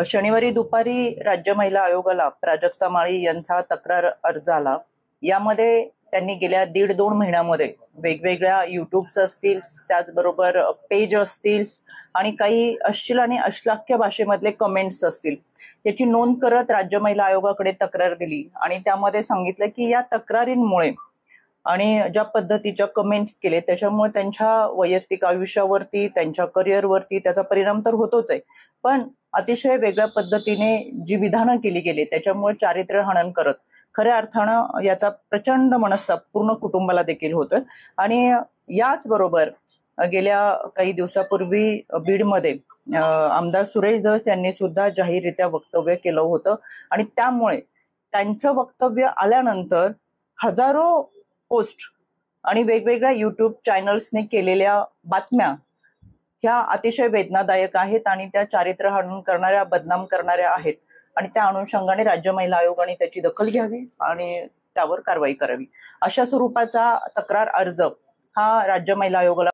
शनिवारी दुपारी राज्य महिला आयोगाला प्राजक्ता माळी यांचा तक्रार अर्ज आला। यामध्ये त्यांनी गेल्या 1.5-2 महिन्यामध्ये वेगवेगळ्या युट्यूब्स असतील, त्याचबरोबर पेज असतील आणि काही अश्लील आणि अश्लाघ्य भाषेमधले कमेंट्स असतील, याची नोंद करत राज्य महिला आयोगाकडे तक्रार दिली आणि त्यामध्ये सांगितलं की या तक्रारींमुळे आणि ज्या पद्धतीच्या कमेंट्स केले त्याच्यामुळे त्यांच्या वैयक्तिक आयुष्यावरती, त्यांच्या करिअरवरती त्याचा परिणाम तर होतोच आहे, पण अतिशय वेगळ्या पद्धतीने जी विधानं केली गेली त्याच्यामुळे चारित्र्य हनन करत खऱ्या अर्थानं याचा प्रचंड मनस्ताप पूर्ण कुटुंबाला देखील होतोय। आणि याच बरोबर गेल्या काही दिवसापूर्वी बीडमध्ये आमदार सुरेश धस यांनी सुद्धा जाहीररित्या वक्तव्य केलं होतं आणि त्यामुळे त्यांचं वक्तव्य आल्यानंतर हजारो पोस्ट आणि वेगवेगळ्या युट्यूब चॅनल्सने केलेल्या बातम्या ह्या अतिशय वेदनादायक आहेत आणि त्या चारित्र्य हनन करणाऱ्या, बदनाम करणाऱ्या आहेत आणि त्या अनुषंगाने राज्य महिला आयोगाने त्याची दखल घ्यावी आणि त्यावर कारवाई करावी, अशा स्वरूपाचा तक्रार अर्ज हा राज्य महिला आयोगाला